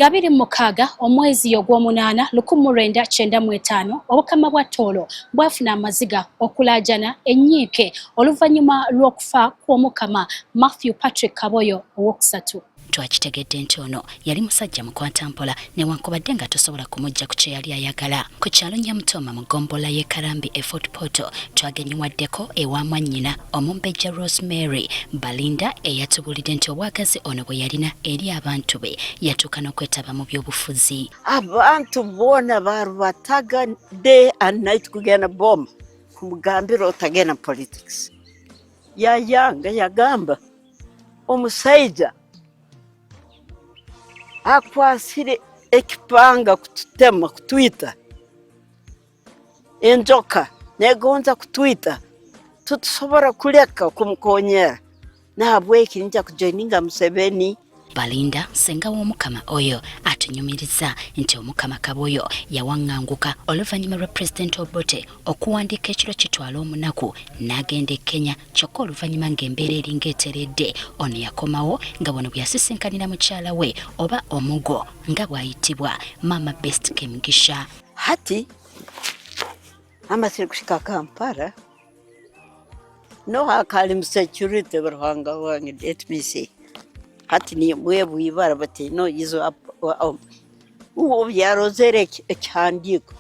26 omwezi ogw'omunaana 1995 obukama bwa Toolo bwafuna amaziga okulajana ennyiike oluvannyuma lw'okufa kw'Omukama Mathew Kaboyo owokusatu. Twakitegedde nti ono yali musajja mukwatampola newankubadde nga tosobola kumujja ku kye yali ayagala. Ku kyalo Nyamutoma mu gombola y'e Karambi e Fort Portal twagenyiwaddeko ewa mwannyina Omumbejja Rosemary Balinda eyatubulidde nti obwagazi ono bwe yalina eri abantu be yatuuka n'okwetaba mu by'obufuzi. Abantu boona bataga day and night kugenda bomb kumugambira otagenda politics. Yayanga yagamba omusajja akwasire ekipanga kututema kutwita enjoka negonza kutwita tutusobora kuleka kumukonyera nabweki nja kujoininga Museveni. Balinda senga w'Omukama oyo atunyumiriza nti Omukama Kaboyo yawaŋŋanguka oluvannyuma lwa President Obote okuwandiika ekiro kitwala omunaku n'agenda e Kenya kyokka oluvannyuma ng'embeera eringa eteredde ono yakomawo nga bono bwe yasisinkanira mukyala we oba omugo nga bw'ayitibwa Mama Best Kemugisha. Hati amasire kushika Kampala no akali mu security barwanga wange let me say hati ni mwebu ibara bati no izo uwo byarozere ekyandiko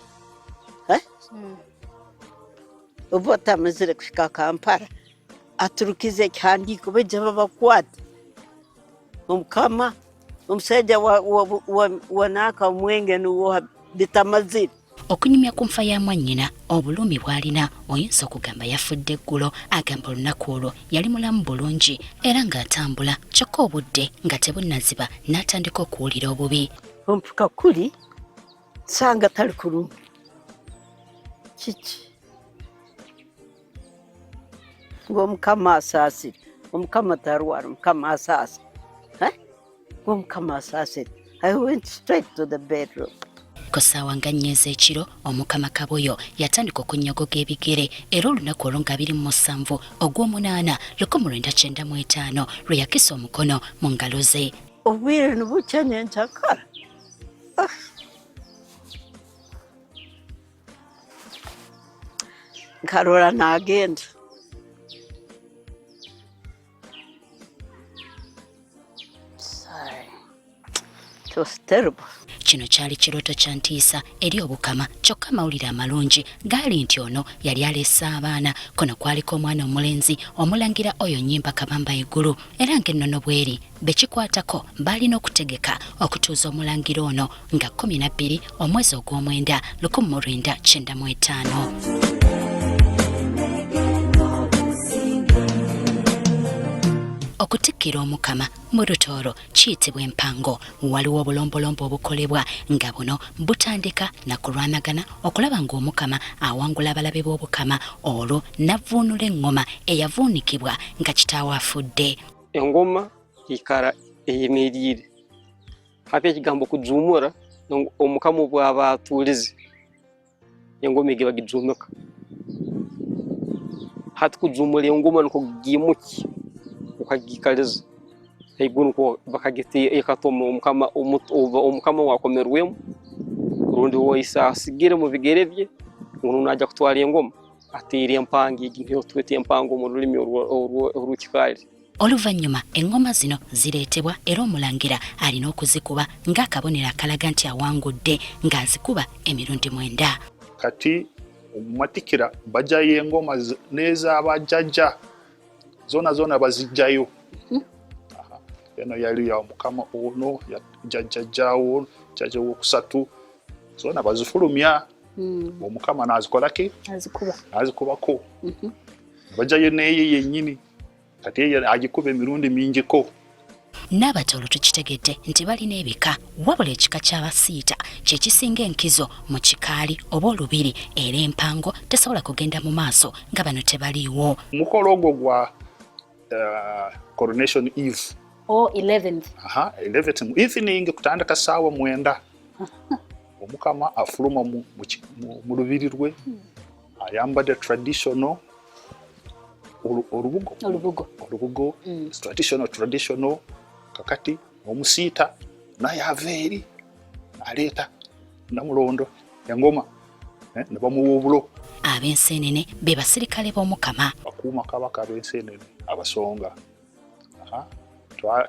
ubota mazire kushika Kampala aturukize ekyandiko bajja babakwata Omukama omusajja wanaka omwenge nuwo bitamazire. Okunyumya ku nfa ya mwannyina obulumi bw'alina oyinza okugamba yafudde eggulo agamba olunaku olwo yali mulamu bulungi era ng'atambula kyokka obudde nga tebunnaziba n'atandika okuwulira obubi. Ompuka kuli sanga tali kuluma kiki ng'Omukama asaasire Omukama tarwara Omukama asaasire ng'Omukama asaasire. I went straight to the bedroom. Ku ssaawa nga nnyeza ekiro Omukama Kaboyo yatandika okunyogoga ebigere era olunaku olwo nga 27 ogw'omunaana 1995 lwe yakisa omukono mu ngalo ze. Obwire ne bukya nyenkyakala nkarora n'agenda. It was terrible. Kino kyali kirooto kya ntiisa eri Obukama kyokka amawulire amalungi gaali nti ono yali aleese abaana kono kwaliko omwana omulenzi omulangira Oyo Nyimba Kabamba Iguru era ng'ennono bweri bekikwatako balina okutegeka okutuuza omulangira ono nga 12 omwezi ogw'omwenda 1995. Okutikkira Omukama mu Lutooro kiyitibwa Empango. Waliwo obulombolombo obukolebwa nga buno butandika na kulwanagana okulaba ng'Omukama awangula abalabe b'Obukama olwo n'avvuunula eŋŋoma eyavuunikibwa nga kitaawe afudde. Engoma ikara eyemeriire ate ekigambo kujuumura Omukama bw'aba atuulize engoma egiba gijuumuka hati kujuumura engoma niko gimuki ukagikaliza haigunu ko bakagete ekatoma Omukama wakomerwemu rundi woisa asigire mu bigere bye umuntu najja kutwala engoma atire Empango iginyo twete Empango mu lulimi olw'Ekikaali. Oluvannyuma eŋŋoma zino zireetebwa era omulangira alina okuzikuba ng'akabonero akalaga nti awangudde ng'azikuba emirundi 9. Kati Amatikkira bajjayo engoma n'ez'abajjajja zona bazijjayo. Eno yali ya Omukama ono ya jjajjawo jjajja wokusatu zona bazifulumya Omukama n'azikolake azikubako bajjayo neye yennyini kati ye agikuba emirundi mingiko. N'Abatoolo tukitegedde nti balina ebika wabula ekika ky'Abasiita kye kisinga enkizo mu kikaali oba olubiri era Empango tesobola kugenda mu maaso nga bano tebaliiwo. Mukolo ogwo gwa Coronation Eve. 11th. 11th evening kutandika ssaawa 9. Omukama afuluma mu lubiri lwe ayambadde traditional olubugo traditional kakati omusiita naye ava eri aleeta Namulondo engoma ne bamuwa obulo. Ab'enseenene be basirikale b'Omukama. Bakuuma kabaka ab'enseenene abasonga.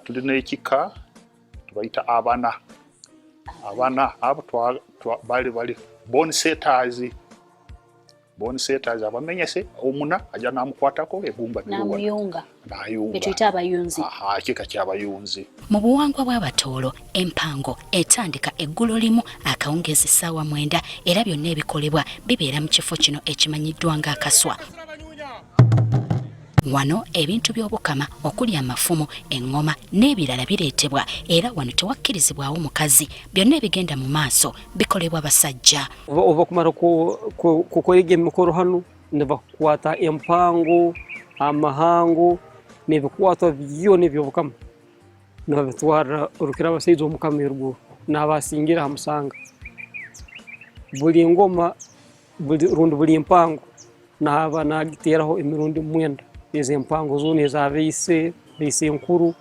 Tulina ekika tubayita abana abo bali born setters abamenyese omuna ajja namukwatako ebumba n'amuyunga n'ayunga betuyita abayunzi. Kika ky'abayunzi. Mu buwangwa bw'Abatoolo, Empango etandika eggulo limu akawungeezi ssaawa 9 era byonna ebikolebwa bibeera mu kifo kino ekimanyiddwa ng'akaswa. Wano ebintu by'Obukama okuli amafumu, engoma n'ebirala bireetebwa era wano tewakkirizibwawo mukazi. Byonna ebigenda mu maaso bikolebwa basajja. Oba kumara kukolega emikoro hano ne bakwata empango, amahango n'ebikwatwa byona eby'Obukama ne babitwara orukira abasaiza Omukama eruguru n'abasingira hamusanga. Buli ngoma buli empango n'aba nagiteeraho emirundi 9. Ezi empango zoona ezabeise enkuru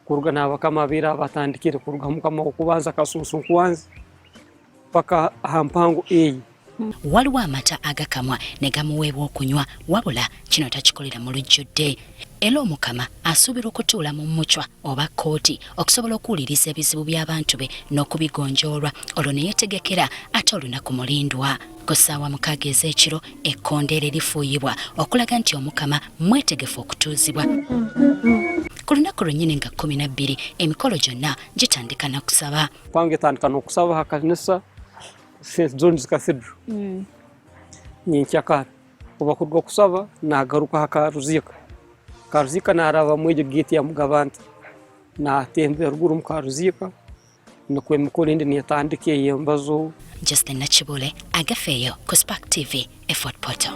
kuruga n'Abakama abeera abatandikire kuruga Mukama okubanza kasuusu nkwanzi paka aha mpango eyi. Waliwo amata agakamwa ne gamuweebwa okunywa wabula kino takikolera mu lujjudde. Era Omukama asuubira okutuula mu mucwa oba kkooti okusobola okuwuliriza ebizibu by'abantu be n'okubigonjoolwa olwo ne yeetegekera ate olunaku mulindwa. Ku ssaawa 6 ez'ekiro ekkondeere lifuuyibwa okulaga nti Omukama mwetegefu okutuuzibwa. Ku lunaku lwennyini nga 12 emikolo gyonna gitandika na kusaba. Kwange tandika n'okusaba ha kanisa St. John's Cathedral. Nyenkyakara oba kuruga okusaba n'agaruka ha Karuziika n'araba mu egyo geeti ya Mugabanta n'atembera ruguru mu Karuziika nikwo emikolo endi netandika ey'embazo. Justin Nachibule, Agafeyo, ku Spark TV, Effort Portal.